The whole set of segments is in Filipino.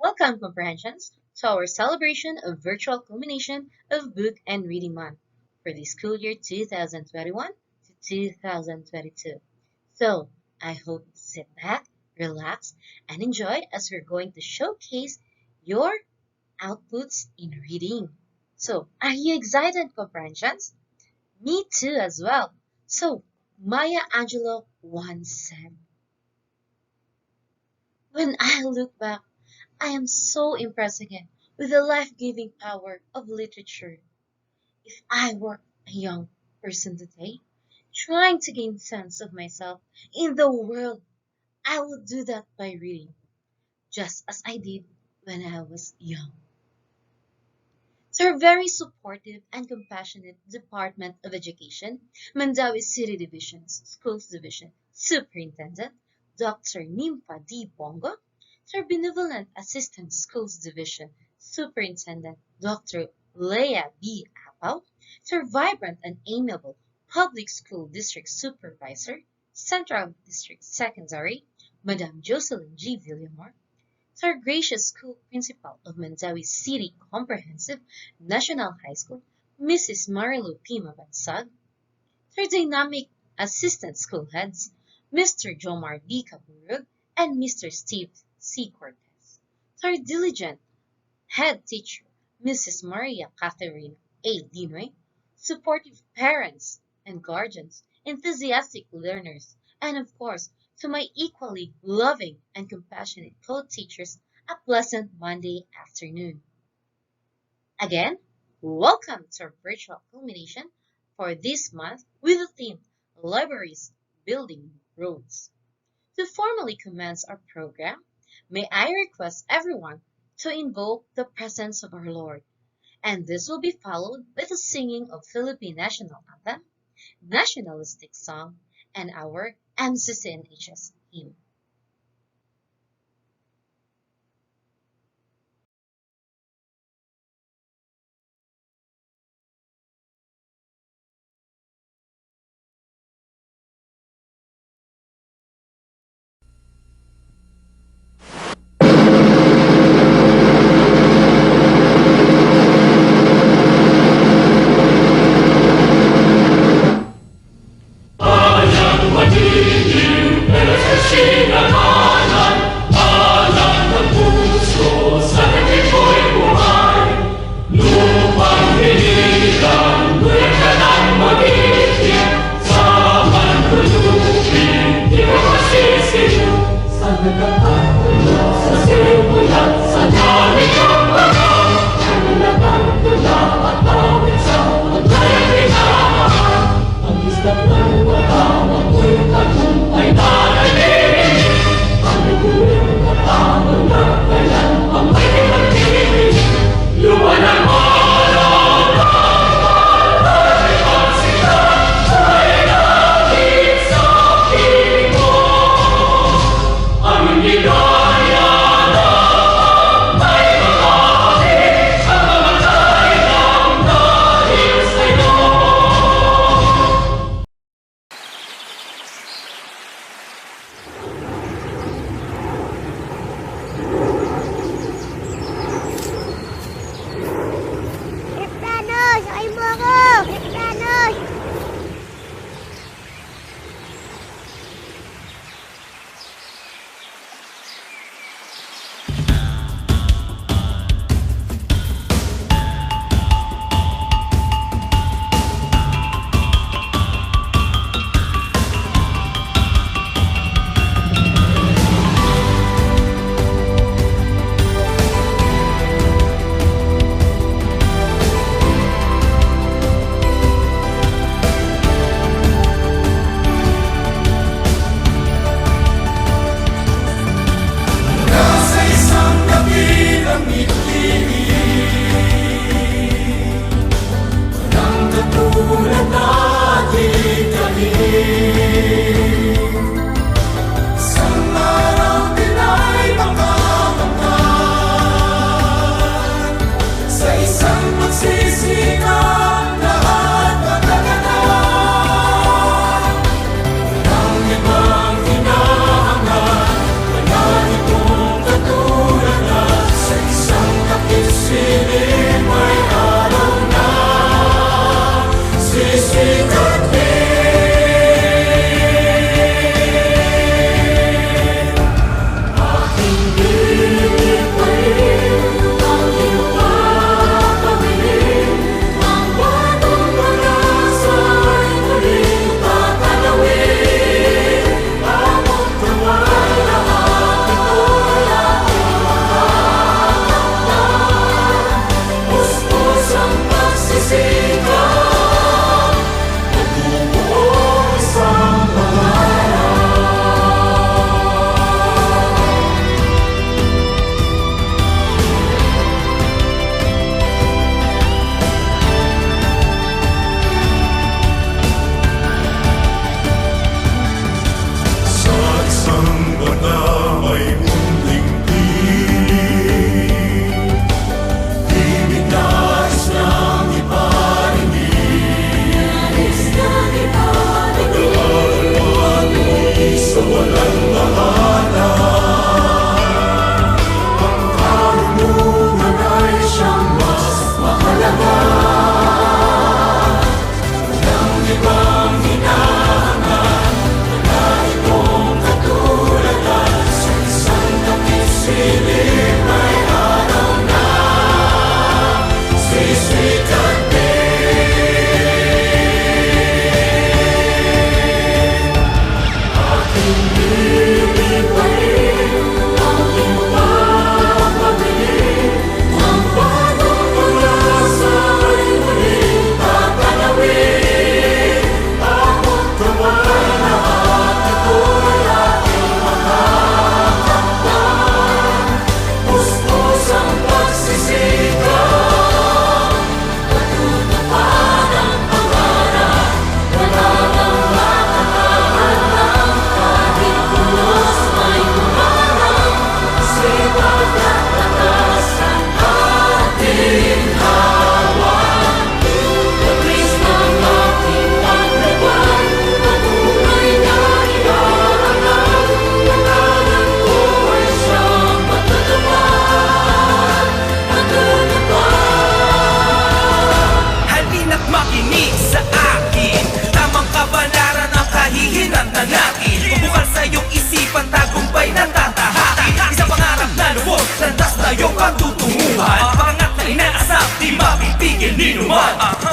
Welcome, comprehensions, to our celebration of virtual culmination of Book and Reading Month for the school year 2021 to 2022. So, I hope you sit back, relax, and enjoy as we're going to showcase your outputs in reading. So, are you excited, comprehensions? Me too as well. So, Maya Angelou once said, "When I look back, I am so impressed again with the life-giving power of literature. If I were a young person today, trying to gain sense of myself in the world, I would do that by reading, just as I did when I was young." To our very supportive and compassionate Department of Education, Mandawi City Division's Schools Division Superintendent, Dr. Nimpa D. Bongo, to our benevolent Assistant Schools Division Superintendent, Dr. Leah B. Apaw, to our vibrant and amiable Public School District Supervisor, Central District Secondary, Madam Jocelyn G. Villamor, to our gracious school principal of Mandawi City Comprehensive National High School, Mrs. Marilu P. Mabansag, to our dynamic assistant school heads, Mr. Jomar B. Kaburug and Mr. Steve C. Cortez, to our diligent head teacher, Mrs. Maria Catherine A. Dinoy, supportive parents and guardians, enthusiastic learners, and of course, to my equally loving and compassionate co-teachers, a pleasant Monday afternoon. Again, welcome to our virtual culmination for this month with the theme Libraries Building Roads. To formally commence our program, may I request everyone to invoke the presence of our Lord, and this will be followed by the singing of Philippine National Anthem, nationalistic song, and our MCCNHS hymn.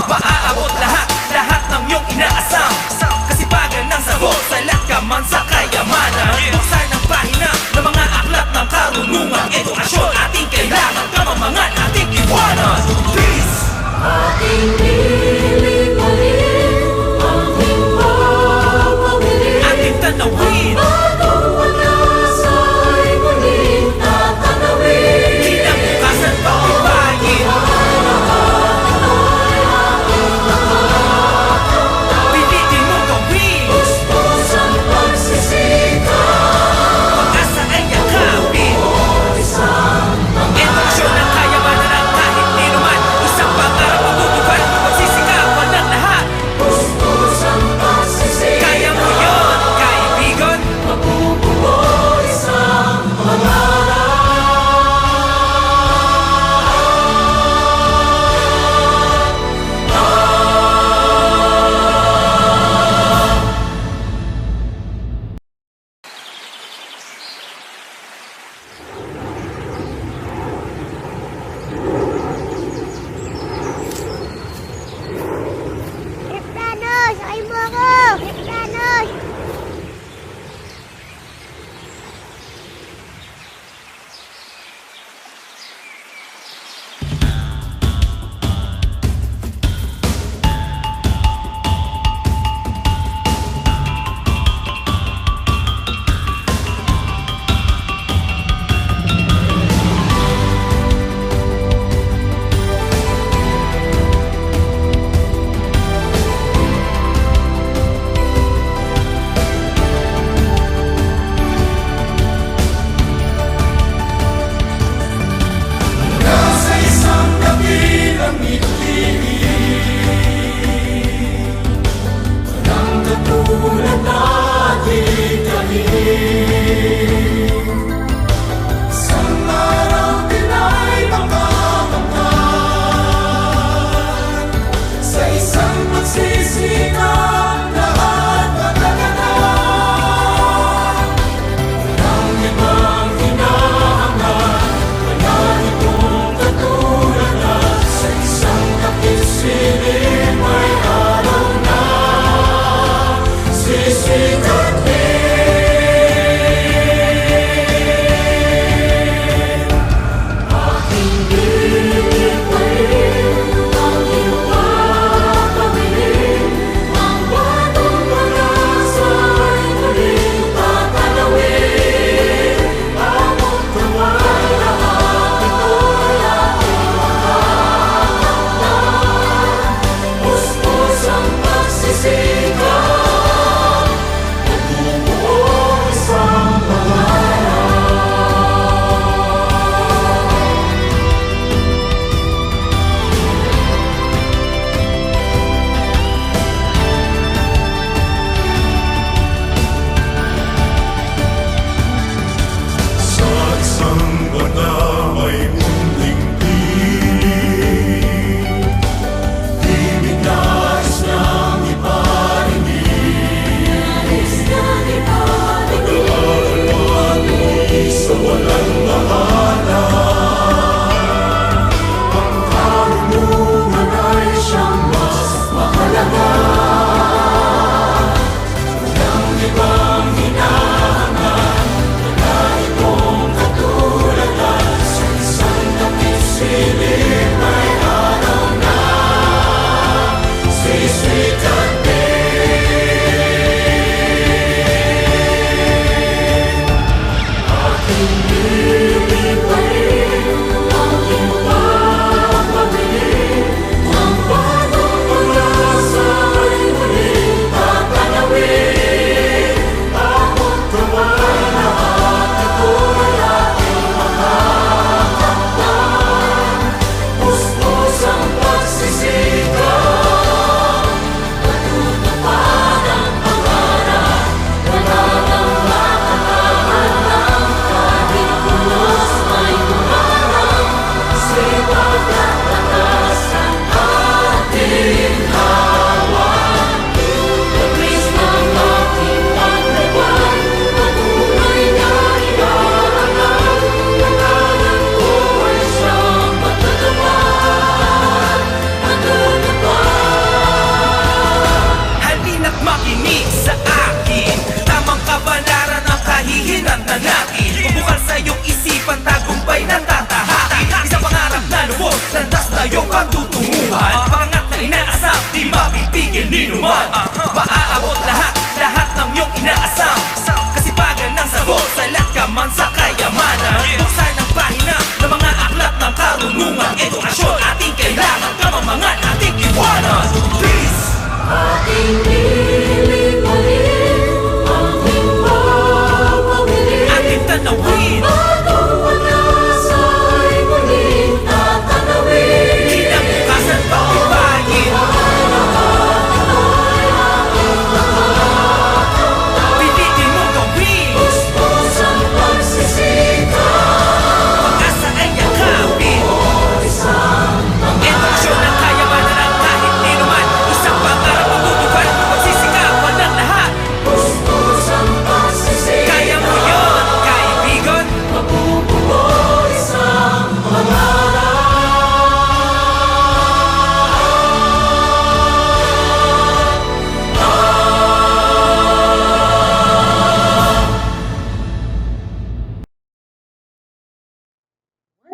Maaabot lahat ng iyong inaasam. Kasipagan ng sagot, salat ka man sa kayamanan. Buksan ang pahina ng mga aklat ng karunungan. Edukasyon ating kailangan, kamamangan ating iwanan. Please! Ating lilipalin, ating papawilin, ating tanawin, bagong pag-asa ay muling tatanawin. kinabukasan pagbibayin, pilitin mo gawin. Puspos ang pagsisikap, Pag-asa ay yakapin, isang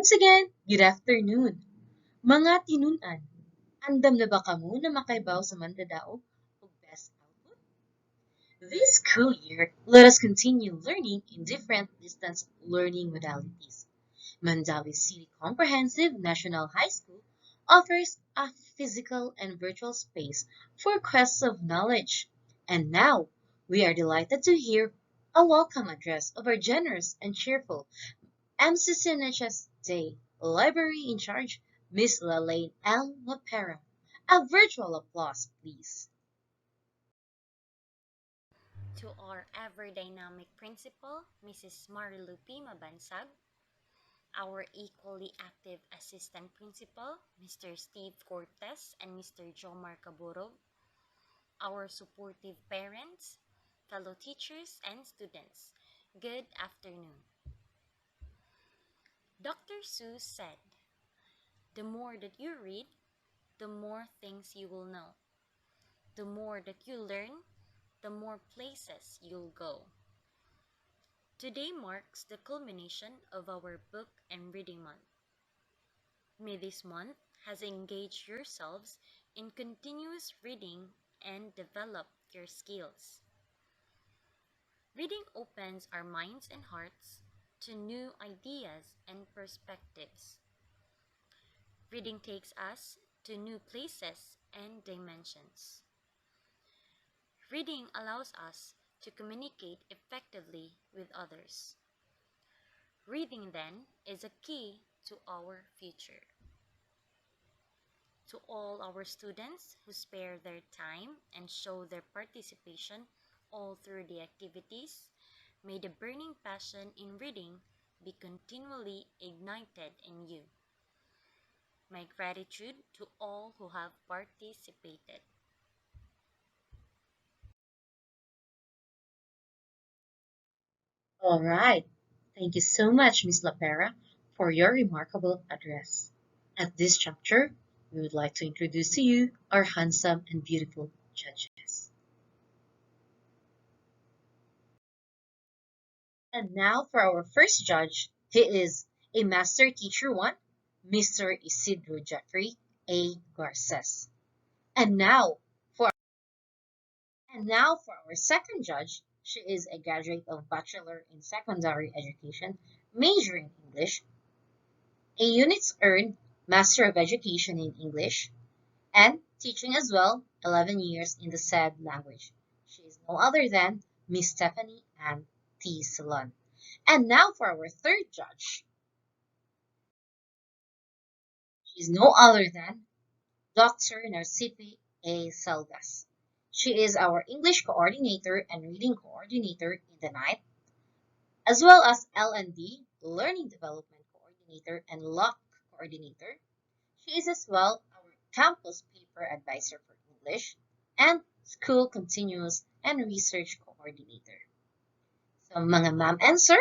Once again, good afternoon. Mga tinunan, andam na ba kamo na makaibaw sa mandadao o best output? This school year, let us continue learning in different distance learning modalities. Mandawi City Comprehensive National High School offers a physical and virtual space for quests of knowledge. And now, we are delighted to hear a welcome address of our generous and cheerful MCCNHS Day Library in Charge, Miss Lalaine L. Lapera. A virtual applause, please. To our ever dynamic principal, Mrs. Marilupi Mabansag, our equally active assistant principal, Mr. Steve Cortez and Mr. Jomar Caburov, our supportive parents, fellow teachers, and students, good afternoon. Dr. Seuss said, "The more that you read, the more things you will know. The more that you learn, the more places you'll go." Today marks the culmination of our book and reading month. May this month has engaged yourselves in continuous reading and develop your skills. Reading opens our minds and hearts to new ideas and perspectives. Reading takes us to new places and dimensions. Reading allows us to communicate effectively with others. Reading, then, is a key to our future. To all our students who spare their time and show their participation all through the activities, may the burning passion in reading be continually ignited in you. My gratitude to all who have participated. All right. Thank you so much, Miss Lapera, for your remarkable address. At this juncture, we would like to introduce to you our handsome and beautiful judges. And now for our first judge, he is a Master Teacher 1, Mr. Isidro Jeffrey A. Garces. And now for our second judge, she is a graduate of Bachelor in Secondary Education, major in English, a units earned Master of Education in English, and teaching as well 11 years in the said language. She is no other than Miss Stephanie Ann T. Salon. And now for our third judge. She is no other than Dr. Narcipe A. Selgas. She is our English coordinator and reading coordinator in the night, as well as L&D, Learning Development Coordinator and LOC Coordinator. She is as well our campus paper advisor for English and school continuous and research coordinator. So mga ma'am and sir,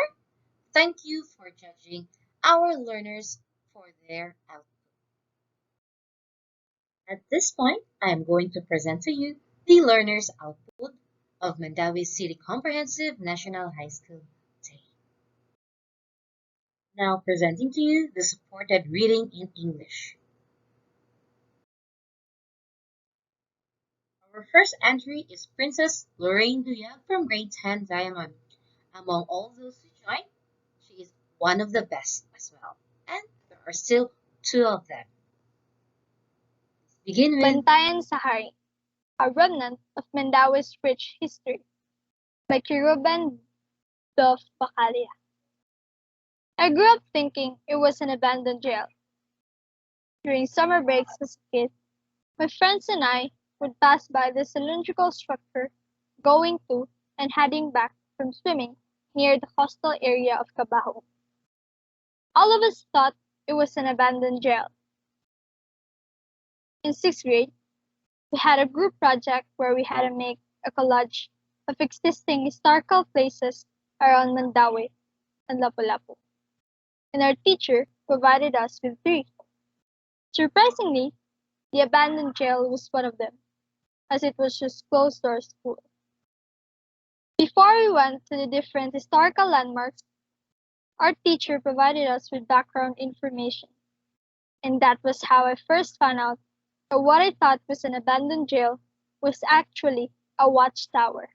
thank you for judging our learners for their output. At this point, I am going to present to you the learners' output of Mandawi City Comprehensive National High School Day. Now presenting to you the supported reading in English. Our first entry is Princess Lorraine Duyag from grade 10 Diamond. Among all those who joined, she is one of the best as well. And there are still two of them. Let's begin with Bantayan sa Hari, a remnant of Mandawi's rich history, by Kiruben Dov Bakalia. I grew up thinking it was an abandoned jail. During summer breaks as a kid, my friends and I would pass by the cylindrical structure, going to and heading back from swimming near the hostel area of Cabaho. All of us thought it was an abandoned jail. In sixth grade, we had a group project where we had to make a collage of existing historical places around Mandawi and Lapu-Lapu, and our teacher provided us with three. Surprisingly, the abandoned jail was one of them, as it was just close to our school. Before we went to the different historical landmarks, Our teacher provided us with background information, and that was how I first found out that what I thought was an abandoned jail was actually a watchtower.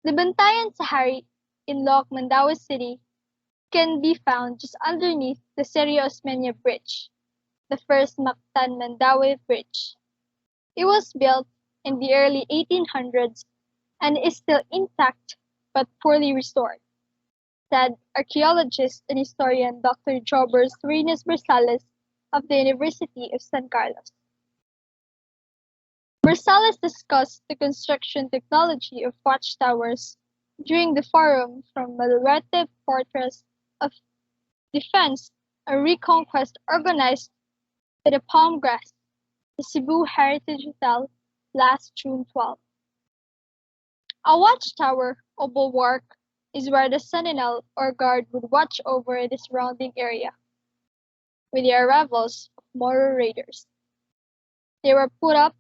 The Bantayan Sahari in Loc Mandaue City can be found just underneath the Serio Osmeña Bridge, the first Mactan-Mandaue Bridge. It was built in the early 1800s and is still intact but poorly restored, said archaeologist and historian Dr. Jobers Reyes Bersales of the University of San Carlos. Bersales discussed the construction technology of watchtowers during the forum from Malurete Fortress of Defense and Reconquest organized by the Palm Grass, the Cebu Heritage Hotel, last June 12. A watchtower or bulwark is where the sentinel or guard would watch over the surrounding area. With the arrivals of Moro raiders, they were put up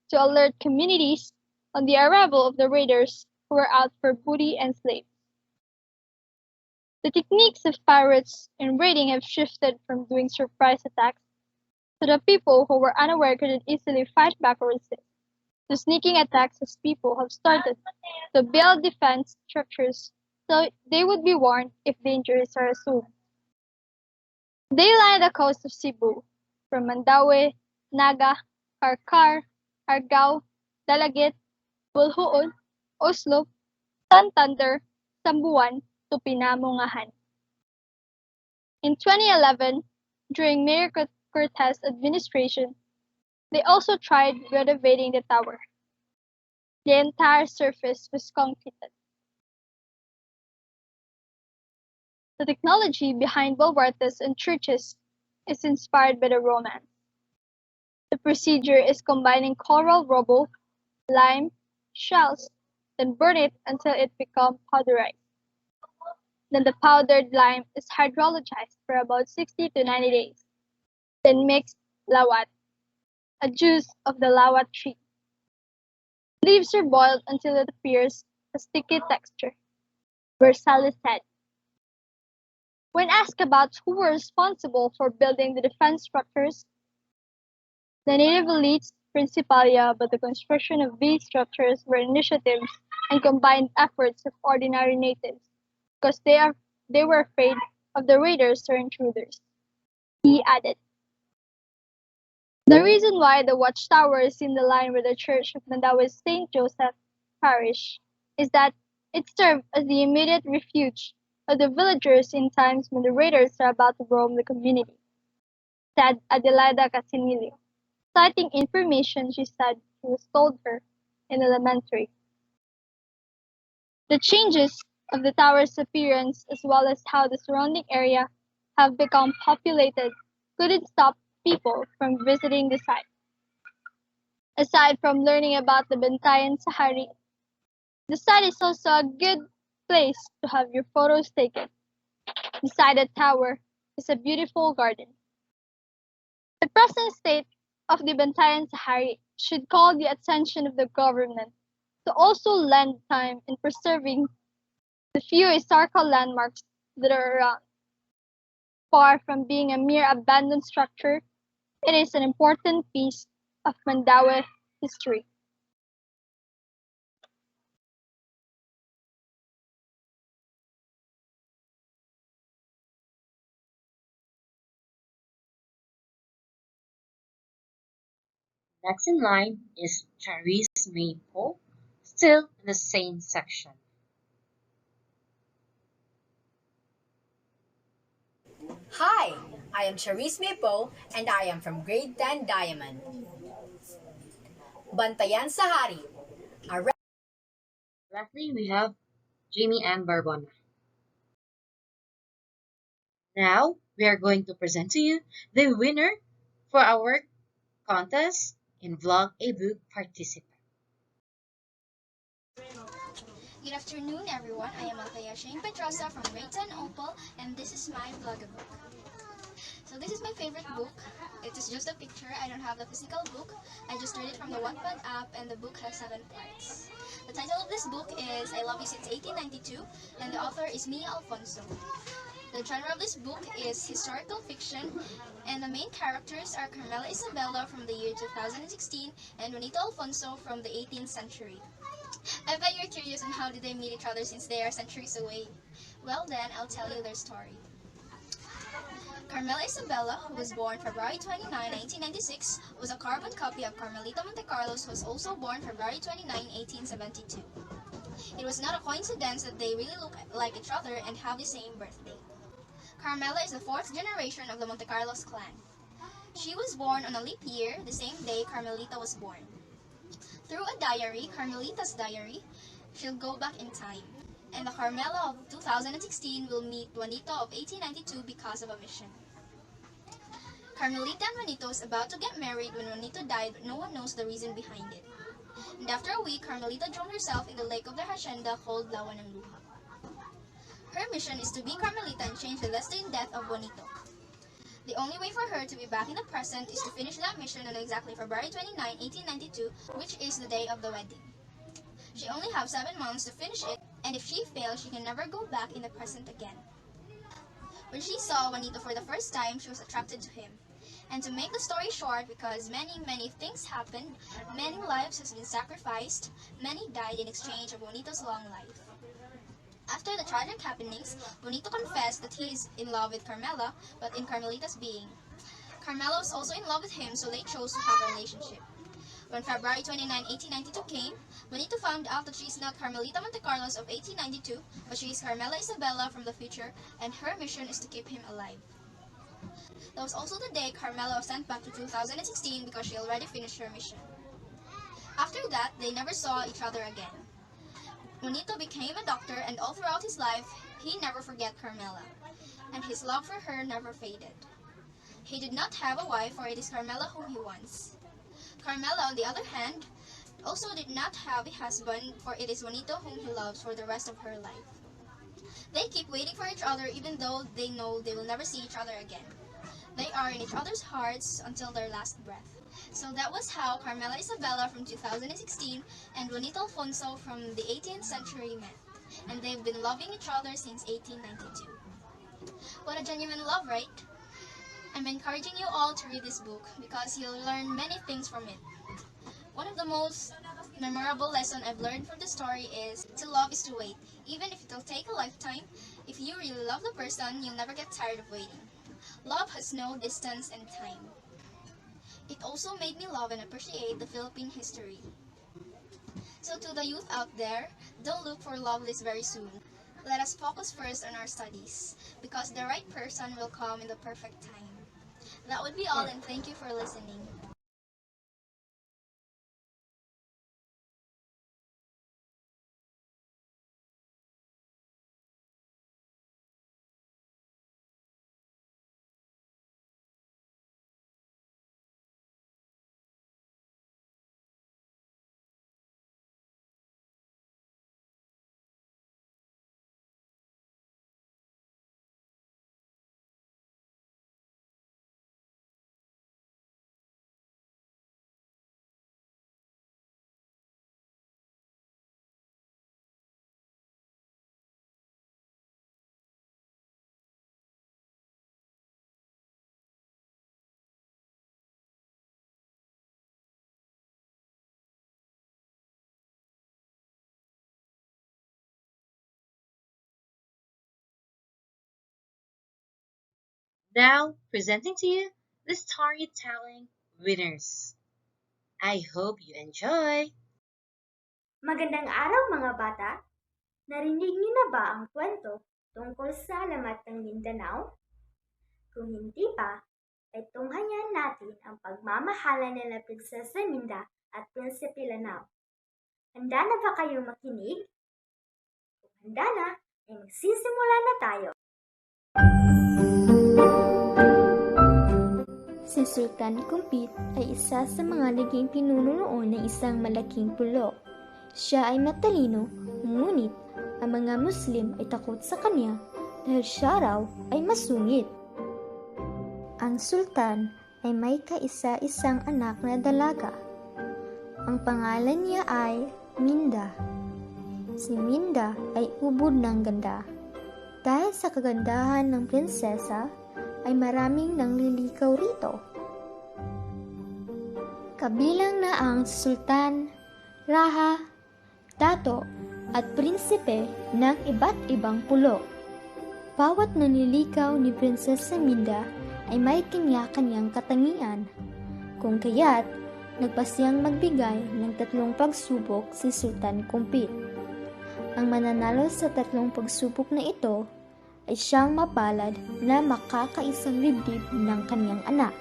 to alert communities on the arrival of the raiders who were out for booty and slaves. The techniques of pirates in raiding have shifted from doing surprise attacks to the people who were unaware couldn't easily fight back or resist, to sneaking attacks as people have started to build defense structures so they would be warned if dangers are assumed. They line the coast of Cebu, from Mandaue, Naga, Karkar, Argao, Dalagit, Bulhuon, Oslo, Santander, Sambuan, to Pinamungahan. In 2011, during Mayor Cortez' administration, they also tried renovating the tower. The entire surface was concreted. The technology behind bulwarks and churches is inspired by the Romans. The procedure is combining coral rubble, lime, shells, then burn it until it becomes powderized. Then the powdered lime is hydrologized for about 60 to 90 days. Then mixed lawat, a juice of the lawat tree. Leaves are boiled until it appears a sticky texture, Bersales said. When asked about who were responsible for building the defense structures, the native elites Principalia, but the construction of these structures were initiatives and combined efforts of ordinary natives, because they were afraid of the raiders or intruders. He added, the reason why the watchtower is in the line with the church of Mandaue's St. Joseph Parish is that it served as the immediate refuge of the villagers in times when the raiders are about to roam the community, said Adelaida Casinilio, citing information she said she was told her in elementary. The changes of the tower's appearance as well as how the surrounding area have become populated couldn't stop people from visiting the site. Aside from learning about the Bantayan Sahari, the site is also a good place to have your photos taken. Beside the tower is a beautiful garden. The present state of the Bantayan Sahari should call the attention of the government to also lend time in preserving the few historical landmarks that are around. Far from being a mere abandoned structure, it is an important piece of Mandaue history. Next in line is Charisse Maple, still in the same section. Hi, I am Charisse Mapo and I am from Grade 10 Diamond. Bantayan Sahari. Lastly, we have Jamie Ann Barbona. Now, we are going to present to you the winner for our contest in Vlog a Book Participant. Good afternoon, everyone. I am Althea Shane Pedrosa from Grade 10 Opal, and this is my vlogabook. So this is my favorite book. It is just a picture. I don't have the physical book. I just read it from the Wattpad app, and the book has 7 parts. The title of this book is I Love You Since 1892, and the author is Mia Alfonso. The genre of this book is historical fiction, and the main characters are Carmela Isabella from the year 2016 and Juanito Alfonso from the 18th century. I bet you're curious on how did they meet each other since they are centuries away. Well then, I'll tell you their story. Carmela Isabella, who was born February 29, 1996, was a carbon copy of Carmelita Montecarlos, who was also born February 29, 1872. It was not a coincidence that they really look like each other and have the same birthday. Carmela is the fourth generation of the Montecarlos clan. She was born on a leap year, the same day Carmelita was born. Through a diary, Carmelita's diary, she'll go back in time. And the Carmela of 2016 will meet Juanito of 1892 because of a mission. Carmelita and Juanito is about to get married when Juanito died, but no one knows the reason behind it. And after a week, Carmelita drowned herself in the lake of their hacienda called Lawa ng Luha. Her mission is to be Carmelita and change the destined death of Juanito. The only way for her to be back in the present is to finish that mission on exactly February 29, 1892, which is the day of the wedding. She only has 7 months to finish it, and if she fails, she can never go back in the present again. When she saw Juanito for the first time, she was attracted to him. And to make the story short, because many things happened, many lives has been sacrificed, many died in exchange of Juanito's long life. After the tragic happenings, Juanito confessed that he is in love with Carmela, but in Carmelita's being. Carmela was also in love with him, so they chose to have a relationship. When February 29, 1892 came, Juanito found out that she is not Carmelita Montecarlos of 1892, but she is Carmela Isabella from the future, and her mission is to keep him alive. That was also the day Carmela was sent back to 2016 because she already finished her mission. After that, they never saw each other again. Juanito became a doctor, and all throughout his life, he never forgot Carmela, and his love for her never faded. He did not have a wife, for it is Carmela whom he wants. Carmela, on the other hand, also did not have a husband, for it is Juanito whom he loves for the rest of her life. They keep waiting for each other even though they know they will never see each other again. They are in each other's hearts until their last breath. So that was how Carmela Isabella from 2016 and Juanito Alfonso from the 18th century met. And they've been loving each other since 1892. What a genuine love, right? I'm encouraging you all to read this book because you'll learn many things from it. One of the most memorable lessons I've learned from the story is to love is to wait. Even if it'll take a lifetime, if you really love the person, you'll never get tired of waiting. Love has no distance and time. It also made me love and appreciate the Philippine history. So to the youth out there, don't look for love this very soon. Let us focus first on our studies, because the right person will come in the perfect time. That would be all, and thank you for listening. Now, presenting to you the storytelling winners. I hope you enjoy! Magandang araw mga bata! Narinig niyo na ba ang kwento tungkol sa alamat ng Mindanao? Kung hindi pa, ay tunghayan natin ang pagmamahala nila Prinsesa Minda at Prinsipe Lanao. Handa na ba kayong makinig? Kung handa na, ay magsisimula na tayo. Si Sultan Kumpit ay isa sa mga naging pinuno noon ng isang malaking pulo. Siya ay matalino, ngunit ang mga Muslim ay takot sa kanya dahil siya raw ay masungit. Ang Sultan ay may kaisa-isang anak na dalaga. Ang pangalan niya ay Minda. Si Minda ay ubod ng ganda. Dahil sa kagandahan ng prinsesa, ay maraming nangliligaw rito. Kabilang na ang sultan, raha, dato, at prinsipe ng iba't ibang pulo. Bawat nanliligaw ni Prinsesa Minda ay may kanya-kanyang katangian, kung kaya't nagpasiyang magbigay ng 3 pagsubok si Sultan Kumpit. Ang mananalo sa 3 pagsubok na ito ay siyang mapalad na makakaisang dibdib ng kanyang anak.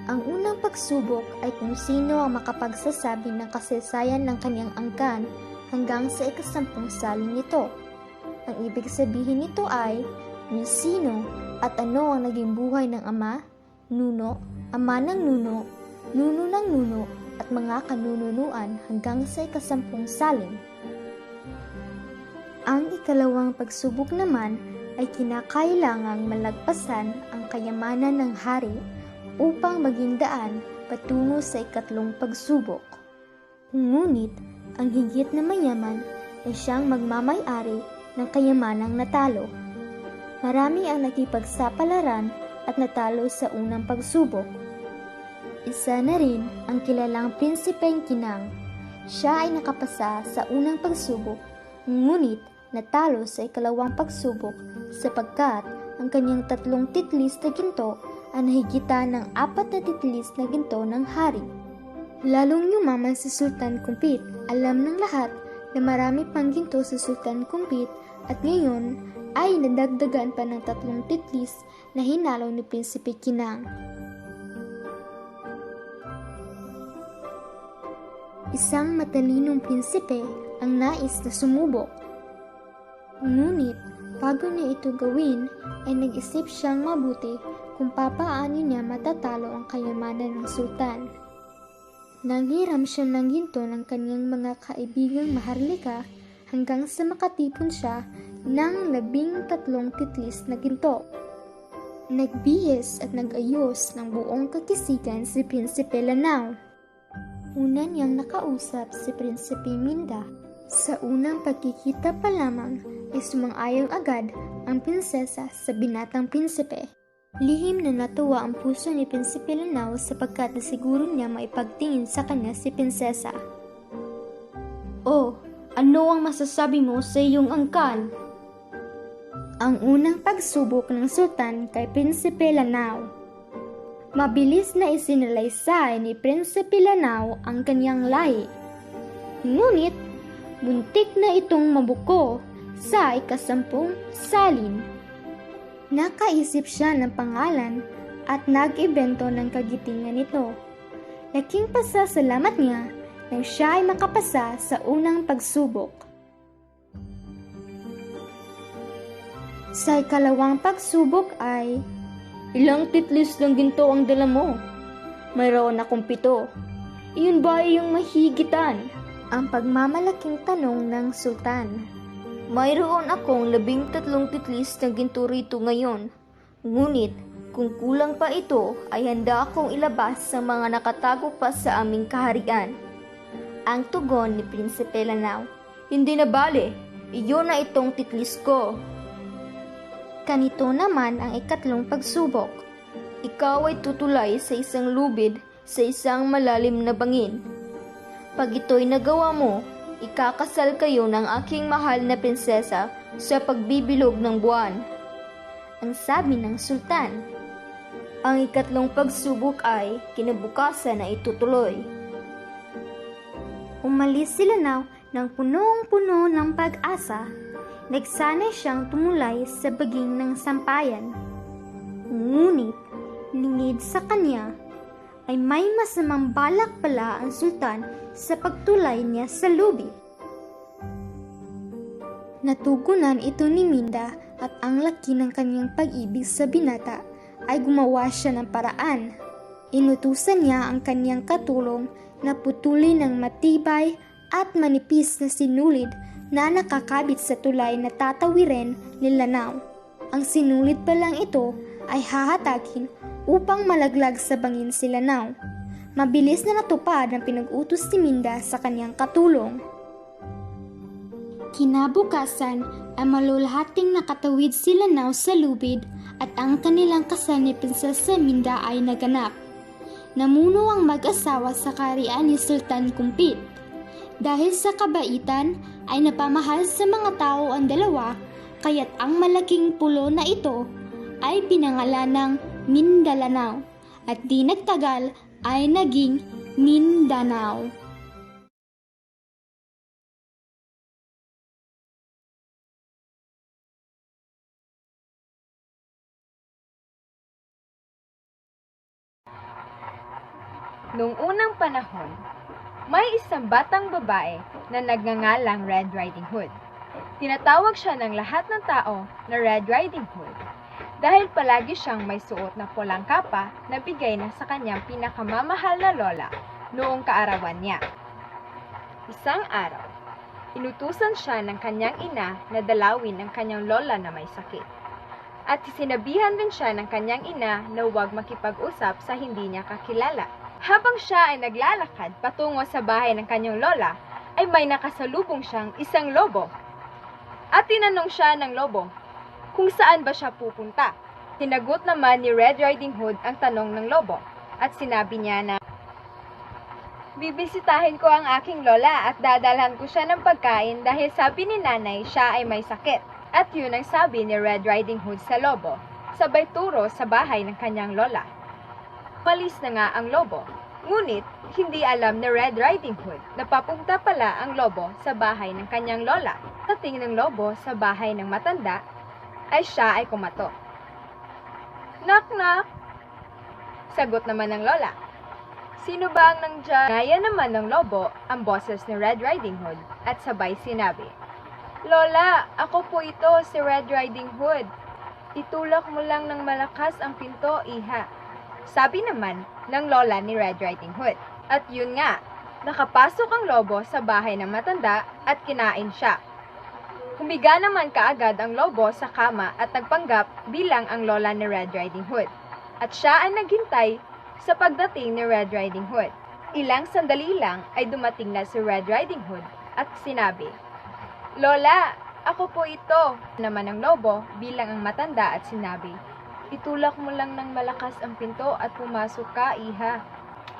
Ang unang pagsubok ay kung sino ang makapagsasabi ng kasaysayan ng kanyang angkan hanggang sa 10 salin nito. Ang ibig sabihin nito ay kung sino at ano ang naging buhay ng ama, nuno, ama ng nuno, nuno ng nuno at mga kanununuan hanggang sa 10 salin. Ang ikalawang pagsubok naman ay kinakailangang malagpasan ang kayamanan ng hari upang maging daan patungo sa 3 pagsubok. Ngunit ang higit na mayaman ay siyang magmamay-ari ng kayamanang natalo. Marami ang nakipagsapalaran at natalo sa unang pagsubok. Isa na rin ang kilalang prinsipeng Kinang. Siya ay nakapasa sa unang pagsubok, ngunit natalo sa ikalawang pagsubok sapagkat ang kanyang 3 titlis na ginto ay nahigitan ng 4 na titlis na ginto ng hari. Lalong yumaman si Sultan Kumpit. Alam ng lahat na marami pang ginto si Sultan Kumpit at ngayon ay nadagdagan pa ng 3 titlis na hinalo ni Prinsipe Kinang. Isang matalinong prinsipe ang nais na sumubok. Ngunit bago niya ito gawin ay nag-isip siyang mabuti kung papaano niya matatalo ang kayamanan ng sultan. Nanghiram siya ng ginto ng kanyang mga kaibigang maharlika hanggang sa makatipon siya ng 13 titlis na ginto. Nagbihis at nag-ayos ng buong kakisigan si Prinsipe Lanao. Una niyang nakausap si Prinsipe Minda. Sa unang pagkikita pa lamang ay sumang-ayong agad ang prinsesa sa binatang prinsipe. Lihim na natuwa ang puso ni Prinsipe Lanao sapagkat nasiguro niya maipagtingin sa kanya si prinsesa. "Oh, ano ang masasabi mo sa iyong angkan?" Ang unang pagsubok ng sultan kay Prinsipe Lanao. Mabilis na isinalaysay ni Prinsipe Lanao ang kanyang lahi. Ngunit, buntik na itong mabuko sa 10 salin. Nakaisip siya ng pangalan at nag-ibento ng kagitingan nito. Laking pasasalamat niya nang siya ay makapasa sa unang pagsubok. Sa ikalawang pagsubok ay, "Ilang titlis ng ginto ang dala mo?" "Mayroon akong 7. Iyon ba ay iyong mahigitan?" Ang pagmamalaking tanong ng sultan. "Mayroon akong 13 titlis ng ginto rito ngayon. Ngunit kung kulang pa ito ay handa akong ilabas sa mga nakatago pa sa aming kaharian." Ang tugon ni Prinsipe Lanao. "Hindi na bale, iyon na itong titlis ko." Kanito naman ang ikatlong pagsubok. "Ikaw ay tutulay sa isang lubid sa isang malalim na bangin. Pag ito'y nagawa mo, ikakasal kayo ng aking mahal na prinsesa sa pagbibilog ng buwan." Ang sabi ng sultan. Ang ikatlong pagsubok ay kinabukasan na itutuloy. Umalis si Lanao ng punong-puno ng pag-asa. Nagsanay siyang tumulay sa baging ng sampayan. Ngunit, lingid sa kanya, ay may masamang balak pala ang sultan sa pagtulay niya sa lubid. Natugunan ito ni Minda at ang laki ng kanyang pag-ibig sa binata ay gumawa siya ng paraan. Inutusan niya ang kanyang katulong na putulin ng matibay at manipis na sinulid na nakakabit sa tulay na tatawirin ni Lanao. Ang sinulid pa lang ito ay hahatakin upang malaglag sa bangin si Lanao. Mabilis na natupad ang pinag-utos ni Minda sa kanyang katulong. Kinabukasan ay malulahating nakatawid sila now sa lubid at ang kanilang kasal ni Prinsesa Minda ay naganap. Namuno ang mag-asawa sa kaharian ni Sultan Kumpit. Dahil sa kabaitan ay napamahal sa mga tao ang dalawa, kaya't ang malaking pulo na ito ay pinangalan ng Mindanao at di nagtagal ay naging Mindanao. Noong unang panahon, may isang batang babae na nagngangalang Red Riding Hood. Tinatawag siya ng lahat ng tao na Red Riding Hood dahil palagi siyang may suot na pulang kapa na bigay na sa kanyang pinakamamahal na lola noong kaarawan niya. Isang araw, inutusan siya ng kanyang ina na dalawin ang kanyang lola na may sakit. At sinabihan din siya ng kanyang ina na huwag makipag-usap sa hindi niya kakilala. Habang siya ay naglalakad patungo sa bahay ng kanyang lola, ay may nakasalubong siyang isang lobo. At tinanong siya ng lobo kung saan ba siya pupunta. Sinagot naman ni Red Riding Hood ang tanong ng lobo at sinabi niya na, "Bibisitahin ko ang aking lola at dadalhan ko siya ng pagkain dahil sabi ni nanay siya ay may sakit." At yun ang sabi ni Red Riding Hood sa lobo, sabay turo sa bahay ng kanyang lola. Malis na nga ang lobo, ngunit hindi alam ni Red Riding Hood na papunta pala ang lobo sa bahay ng kanyang lola. Dating ng lobo sa bahay ng matanda, ay siya ay kumatok. "Knock knock!" Sagot naman ng lola. "Sino ba ang nandiyan?" Ngaya naman ng lobo ang boses ni Red Riding Hood at sabay sinabi, "Lola, ako po ito, si Red Riding Hood. Itulak mo lang ng malakas ang pinto, iha." Sabi naman ng lola ni Red Riding Hood. At yun nga, nakapasok ang lobo sa bahay ng matanda at kinain siya. Humiga naman kaagad ang lobo sa kama at nagpanggap bilang ang lola ni Red Riding Hood. At siya ay naghintay sa pagdating ni Red Riding Hood. Ilang sandali lang ay dumating na si Red Riding Hood at sinabi, "Lola, ako po ito." Naman ang lobo bilang ang matanda at sinabi, "Itulak mo lang ng malakas ang pinto at pumasok ka, iha."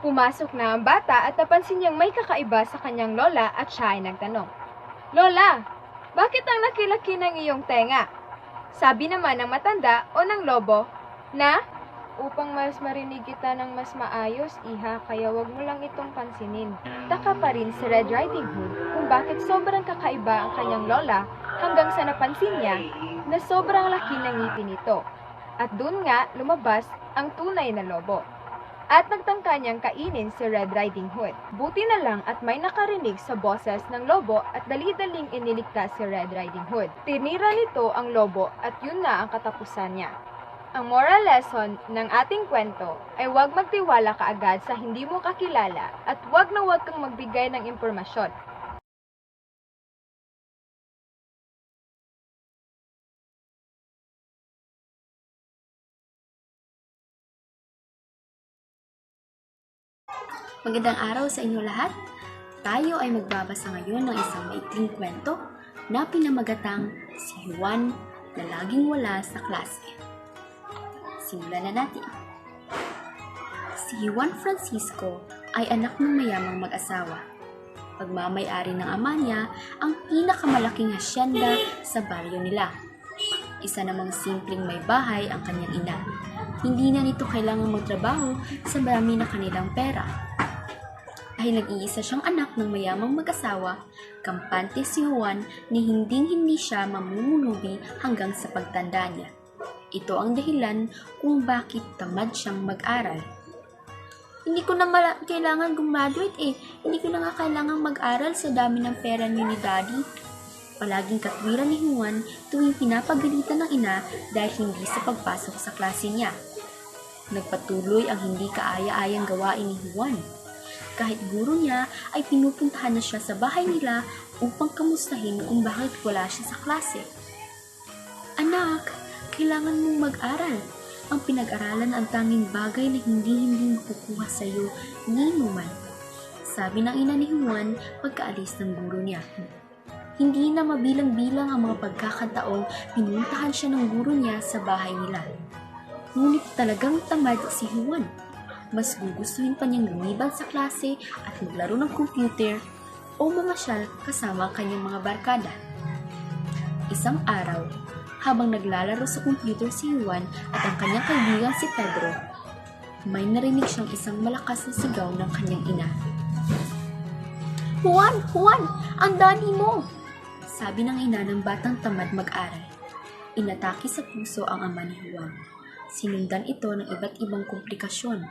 Pumasok na ang bata at napansin niyang may kakaiba sa kanyang lola at siya ay nagtanong, "Lola, bakit ang laki-laki ng iyong tenga?" Sabi naman ng matanda o ng lobo na, "Upang mas marinig kita ng mas maayos, iha, kaya wag mo lang itong pansinin." Taka pa rin si Red Riding Hood kung bakit sobrang kakaiba ang kanyang lola hanggang sa napansin niya na sobrang laki ng ngipin nito. At dun nga lumabas ang tunay na lobo. At nagtangka niyang kainin si Red Riding Hood. Buti na lang at may nakarinig sa boses ng lobo at dali-daling iniligtas si Red Riding Hood. Tinira nito ang lobo at yun na ang katapusan niya. Ang moral lesson ng ating kwento ay huwag magtiwala kaagad sa hindi mo kakilala at huwag na huwag kang magbigay ng impormasyon. Magandang araw sa inyo lahat. Tayo ay magbabasa ngayon ng isang maikling kwento na pinamagatang si Juan na laging wala sa klase. Simulan na natin. Si Juan Francisco ay anak ng mayamang mag-asawa. Pagmamay-ari ng ama niya ang pinakamalaking hasyenda sa baryo nila. Isa namang simpleng may bahay ang kanyang ina. Hindi na nito kailangang magtrabaho sa marami na kanilang pera. Dahil nag-iisa siyang anak ng mayamang mag-asawa, kampante si Juan ni hinding-hindi siya mamumunubi hanggang sa pagtanda niya. Ito ang dahilan kung bakit tamad siyang mag-aral. Hindi ko na kailangan graduate Hindi ko na nga kailangan mag-aral sa dami ng pera ni Daddy. Palaging katwiran ni Juan tuwing pinapagalitan ng ina dahil hindi sa pagpasok sa klase niya. Nagpatuloy ang hindi kaaya-ayang gawain ni Juan. Kahit guro niya ay pinupuntahan na siya sa bahay nila upang kamustahin kung bakit wala siya sa klase. "Anak, kailangan mong mag-aral. Ang pinag-aralan ang tanging bagay na hindi makukuha sa iyo ni man," sabi ng ina ni Juan pagkaalis ng guro niya. Hindi na mabilang-bilang ang mga pagkakataong pinuntahan siya ng guro niya sa bahay nila. Ngunit talagang tamad si Juan. Mas gugustuhin pa niyang lumiban sa klase at maglaro ng computer o mamasyal kasama ang kanyang mga barkada. Isang araw, habang naglalaro sa computer si Juan at ang kanyang kaibigan si Pedro, may narinig siyang isang malakas na sigaw ng kanyang ina. "Juan! Juan! Ang dani mo!" Sabi ng ina ng batang tamad mag-aral. Inatake sa puso ang ama ni Juan. Sinundan ito ng iba't ibang komplikasyon.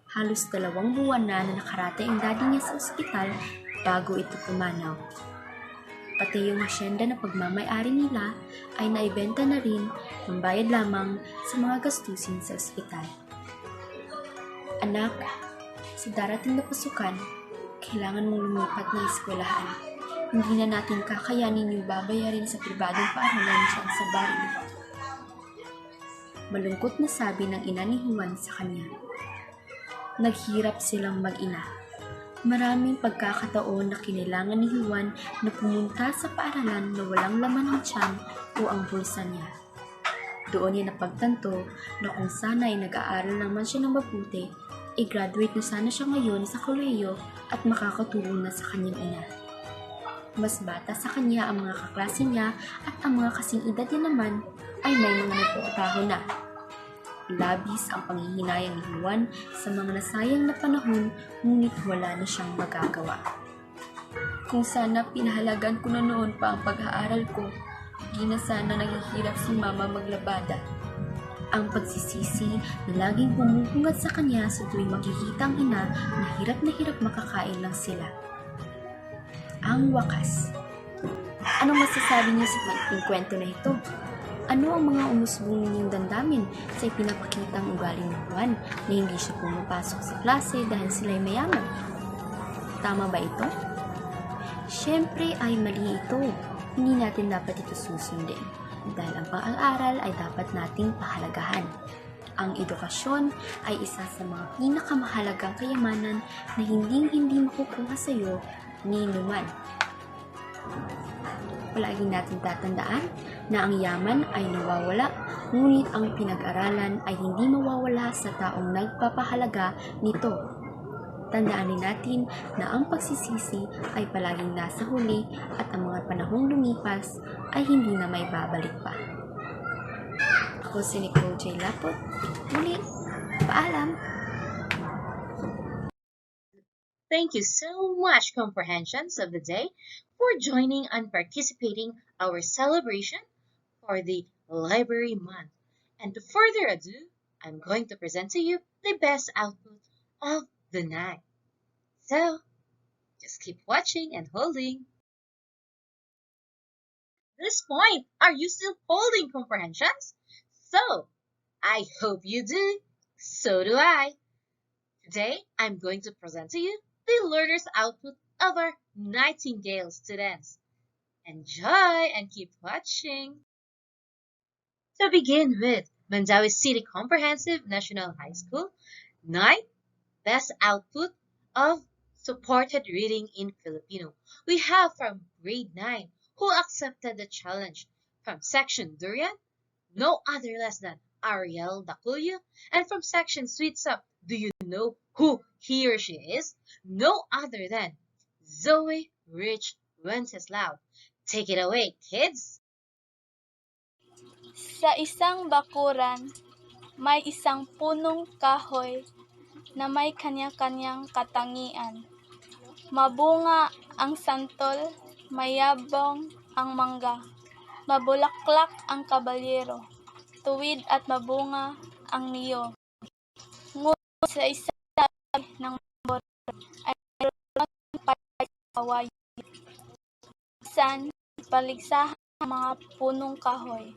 Halos 2 buwan na nakaratay ang daddy niya sa ospital bago ito pumanaw. Pati yung asyenda na pagmamay-ari nila ay naibenta na rin ng bayad lamang sa mga gastusin sa ospital. "Anak, sa darating na pasukan, kailangan mong lumipat ng eskwelahan. Hindi na natin kakayanin yung babayarin sa pribadong paaralan dyan sa baryo." Malungkot na sabi ng ina ni Juan sa kanya. Naghirap silang mag-ina. Maraming pagkakataon na kinailangan ni Juan na pumunta sa paaralan na walang laman ng tiyan o ang bulsa niya. Doon niya napagtanto na kung sana ay nag-aaral naman siya ng mabuti, graduate na sana siya ngayon sa kolehiyo at makakatulong na sa kanyang ina. Mas bata sa kanya ang mga kaklase niya at ang mga kasing edad niya naman ay may mga nagtatrabaho na. Labis ang panghihinayang ni Juan sa mga nasayang na panahon, ngunit wala na siyang magagawa. Kung sana pinahalagan ko na noon pa ang pag-aaral ko, di na sana naghihirap si mama maglabada. Ang pagsisisi na laging bumubungad sa kanya sa tuwing makikita ang ina na hirap makakain lang sila. Ang wakas. Anong masasabi niyo sa kwento na ito? Ano ang mga umusbong ninyong damdamin sa ipinapakitang ugali ni Juan na hindi siya pumapasok sa klase dahil sila'y mayaman? Tama ba ito? Siyempre ay mali ito. Hindi natin dapat ito susundin dahil ang pag-aaral ay dapat nating pahalagahan. Ang edukasyon ay isa sa mga pinakamahalagang kayamanan na hindi makukuha sa iyo ni numan. Palagi natin tatandaan na ang yaman ay nawawala, ngunit ang pinag-aralan ay hindi mawawala sa taong nagpapahalaga nito. Tandaan din natin na ang pagsisisi ay palaging nasa huli at ang mga panahong lumipas ay hindi na may babalik pa. Ako si Nicole J. Lapot. Muli, paalam! Thank you so much, Comprehensions of the Day, for joining and participating our celebration for the Library Month. And to further ado, I'm going to present to you the best output of the night. So, just keep watching and holding. At this point, are you still holding comprehensions? So, I hope you do. So do I. Today, I'm going to present to you the learner's output of our Nightingale students. Enjoy and keep watching. To begin with, Mandawi City Comprehensive National High School, Night Best Output of Supported Reading in Filipino. We have from grade 9 who accepted the challenge. From section Durian, no other less than Ariel Daculio, and from section Sweet Sup, do you know who he or she is? No other than Zoe Rich Wenceslao. Take it away, kids! Sa isang bakuran, may isang punong kahoy na may kanya-kanyang katangian. Mabunga ang santol, mayabong ang mangga, mabulaklak ang kabalyero, tuwid at mabunga ang niyo. Ngunit sa isa ng boro ay mayroon pagkawayo. San paligsahan ang mga punong kahoy.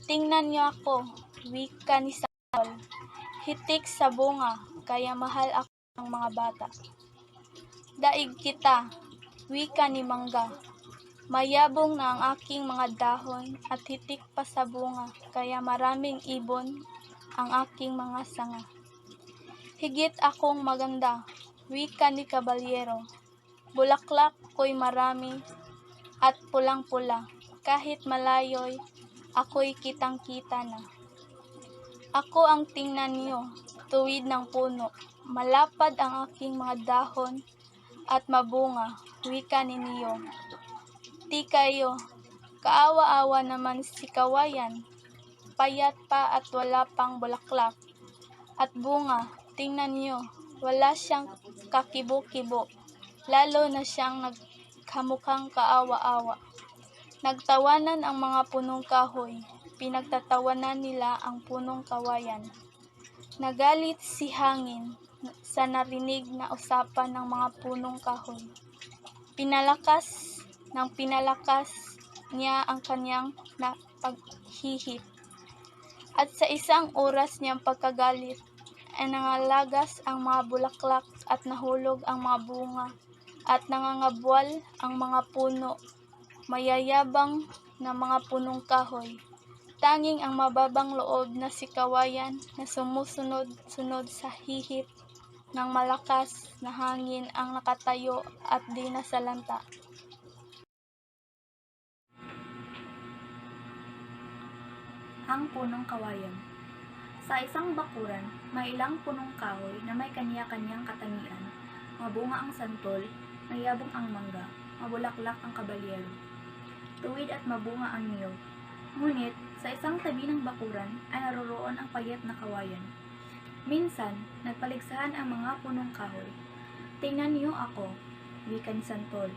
Tingnan niyo ako, wika ni Santol. Hitik sa bunga, kaya mahal ako ng mga bata. Daig kita, wika ni Mangga. Mayabong na ang aking mga dahon at hitik pa sa bunga, kaya maraming ibon ang aking mga sanga. Higit akong maganda, wika ni Kabalyero. Bulaklak ko'y marami at pulang-pula. Kahit malayo'y ako'y kitang-kita na. Ako ang tingnan niyo, tuwid ng puno. Malapad ang aking mga dahon at mabunga, wika ni Niyo. Di kayo, kaawa-awa naman si kawayan. Payat pa at wala pang bulaklak. At bunga, tingnan niyo, wala siyang kakibo-kibo. Lalo na siyang nagkamukhang kaawa-awa. Nagtawanan ang mga punong kahoy. Pinagtatawanan nila ang punong kawayan. Nagalit si hangin sa narinig na usapan ng mga punong kahoy. Pinalakas niya ang kanyang paghihip. At sa isang oras niyang pagkagalit, ay nangalagas ang mga bulaklak at nahulog ang mga bunga at nangangabwal ang mga puno, mayayabang na mga punong kahoy. Tanging ang mababang loob na si kawayan na sumusunod-sunod sa hihip ng malakas na hangin ang nakatayo at di nasalanta. Ang punong kawayan. Sa isang bakuran, may ilang punong kahoy na may kanya-kanyang katangian. Mabunga ang santol, mayabong ang mangga, mabulaklak ang kabalyero. Tuwid at mabunga ang niyog. Ngunit, sa isang tabi ng bakuran ay naroroon ang payat na kawayan. Minsan, nagpaligsahan ang mga punong kahoy. Tingnan niyo ako, wika ni santol.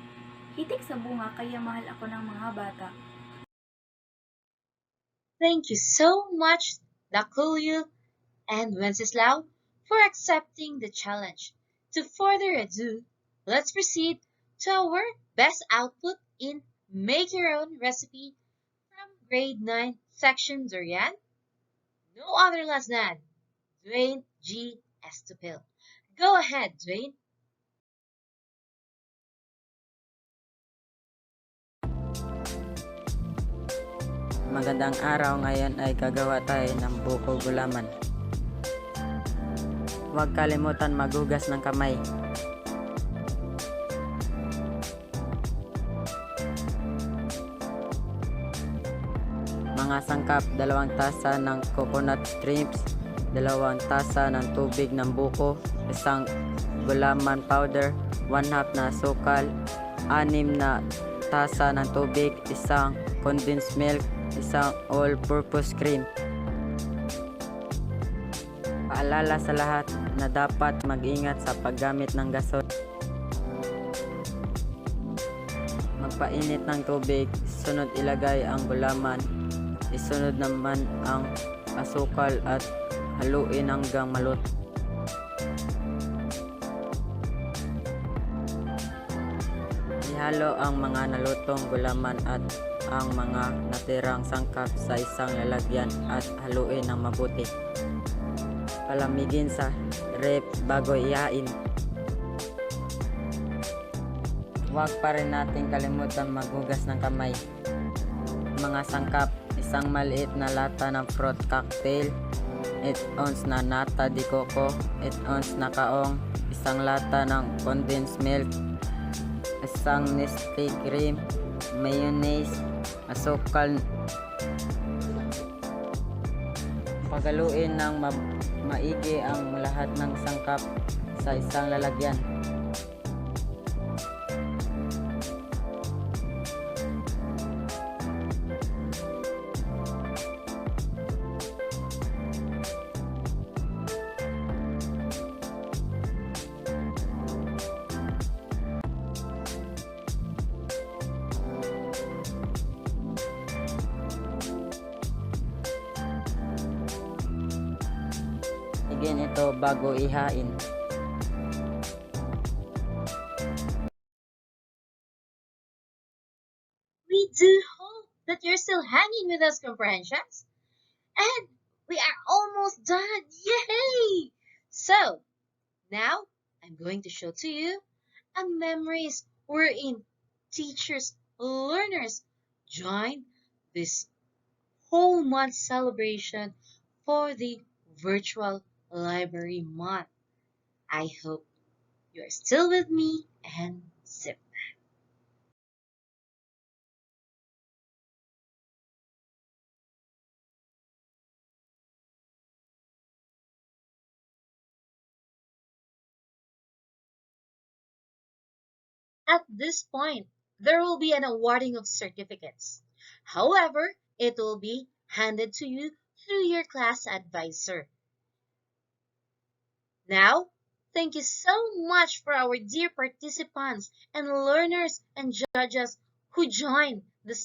Hitik sa bunga kaya mahal ako ng mga bata. Thank you so much, Dakulyu and Wenceslao, for accepting the challenge. To further ado, let's proceed to our best output in Make Your Own Recipe from Grade 9 Section Durian. No other less than Dwayne G. Estupil. Go ahead, Dwayne. Magandang araw, ngayon ay gagawa tayo ng buko gulaman. Huwag kalimutan maghugas ng kamay. Mga sangkap, 2 tasa ng coconut shrimps, 2 tasa ng tubig ng buko, 1 gulaman powder, 1/2 na sukal, 6 na tasa ng tubig, 1 condensed milk, 1 all-purpose cream. Paalala sa lahat na dapat mag-ingat sa paggamit ng gasol. Magpainit ng tubig, sunod ilagay ang gulaman, isunod naman ang asukal at haluin hanggang maluto. Ihalo ang mga nalutong gulaman at ang mga natirang sangkap sa isang lalagyan at haluin ng mabuti. Palamigin sa ref bago ihain. Huwag pa rin natin kalimutan maghugas ng kamay. Mga sangkap, 1 maliit na lata ng fruit cocktail, 8 ounce na nata de coco, 8 ounce na kaong, 1 lata ng condensed milk, 1 Nestle cream, mayonnaise, asukal. Pagaluin ng maigi ang lahat ng sangkap sa isang lalagyan. Igin ito bago ihain. We do hope that you're still hanging with us, comprehensions. And we are almost done. Yay! So, now I'm going to show to you a memories wherein teachers, learners join this whole month celebration for the virtual library month. I hope you are still with me and sit At this point, there will be an awarding of certificates. However, it will be handed to you through your class advisor. Now, thank you so much for our dear participants and learners and judges who joined the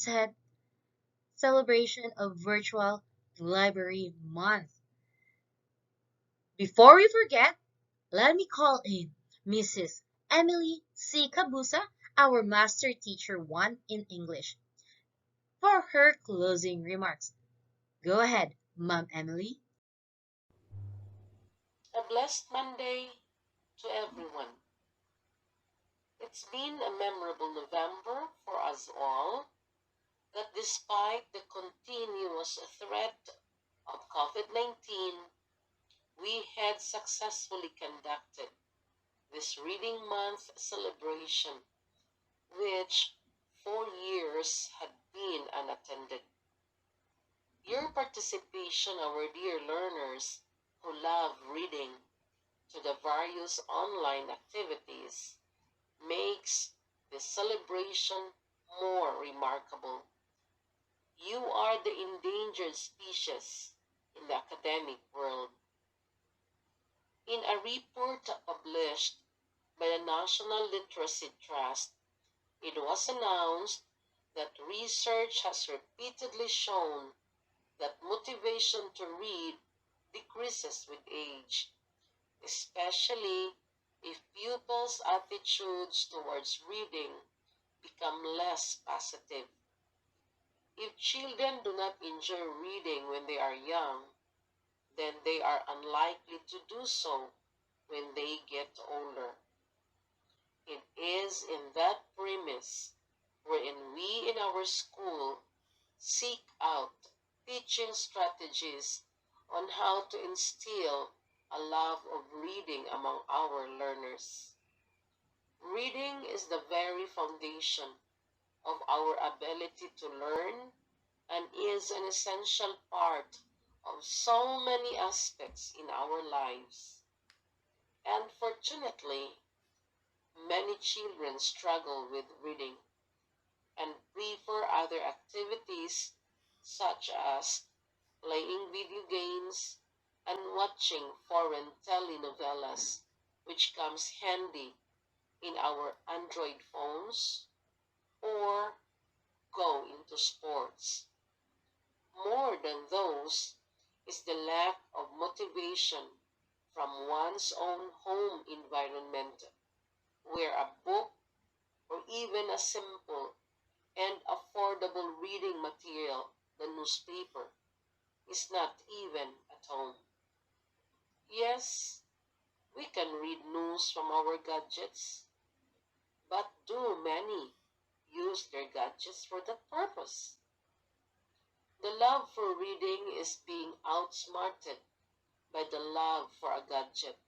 celebration of Virtual Library Month. Before we forget, let me call in Mrs. Emily C. Cabusa, our Master Teacher 1 in English, for her closing remarks. Go ahead, Ma'am Emily. A blessed Monday to everyone. It's been a memorable November for us all, that despite the continuous threat of COVID-19, we had successfully conducted this Reading Month celebration, which for years had been unattended. Your participation, our dear learners who love reading, to the various online activities makes this celebration more remarkable. You are the endangered species in the academic world. In a report published by the National Literacy Trust, it was announced that research has repeatedly shown that motivation to read decreases with age, especially if pupils' attitudes towards reading become less positive. If children do not enjoy reading when they are young, then they are unlikely to do so when they get older. It is in that premise wherein we in our school seek out teaching strategies on how to instill a love of reading among our learners. Reading is the very foundation of our ability to learn and is an essential part of so many aspects in our lives. Unfortunately, many children struggle with reading and prefer other activities such as playing video games and watching foreign telenovelas, which comes handy in our Android phones, or go into sports. More than those is the lack of motivation from one's own home environment, where a book or even a simple and affordable reading material, the newspaper, is not even at home. Yes, we can read news from our gadgets, but do many use their gadgets for that purpose? The love for reading is being outsmarted by the love for a gadget.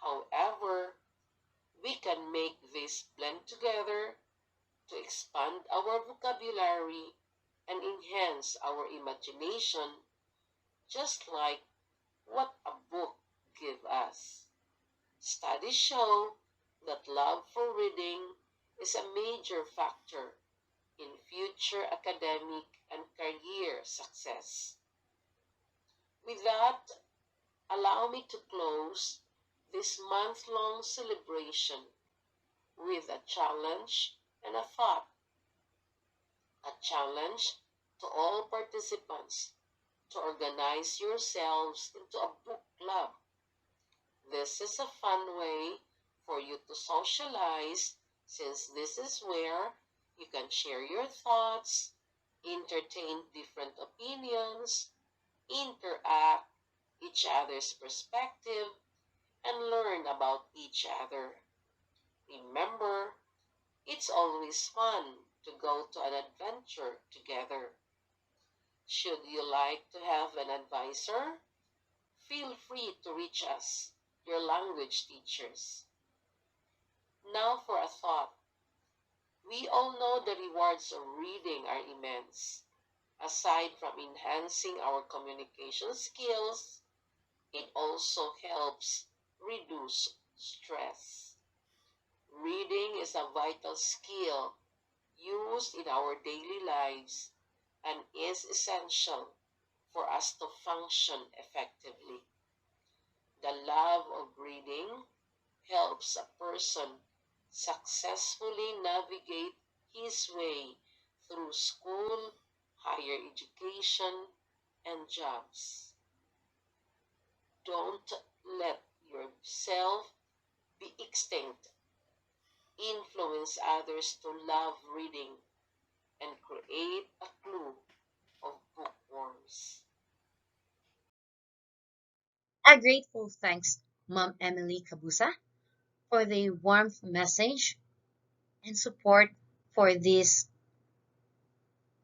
However, we can make this blend together to expand our vocabulary and enhance our imagination, just like what a book gives us. Studies show that love for reading is a major factor in future academic and career success. With that, allow me to close this month-long celebration with a challenge and a thought. A challenge to all participants to organize yourselves into a book club. This is a fun way for you to socialize, since this is where you can share your thoughts, entertain different opinions, interact each other's perspective, and learn about each other. Remember, it's always fun to go to an adventure together. Should you like to have an advisor, feel free to reach us, your language teachers. Now for a thought. We all know the rewards of reading are immense. Aside from enhancing our communication skills, it also helps reduce stress. Reading is a vital skill used in our daily lives and is essential for us to function effectively. The love of reading helps a person successfully navigate his way through school, higher education, and jobs. Don't let yourself be extinct. Influence others to love reading and create a clue of bookworms. A grateful thanks, Mom Emily Kabusa, for the warmth message and support for this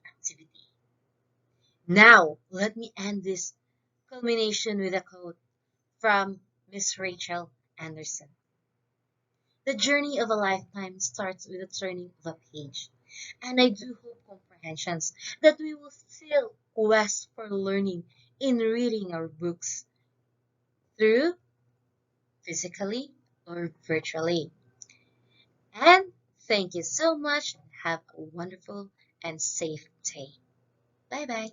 activity. Now, let me end this culmination with a quote from Miss Rachel Anderson. The journey of a lifetime starts with the turning of a page, and I do hope comprehensions that we will still quest for learning in reading our books through physically or virtually. And thank you so much. Have a wonderful and safe day. Bye bye.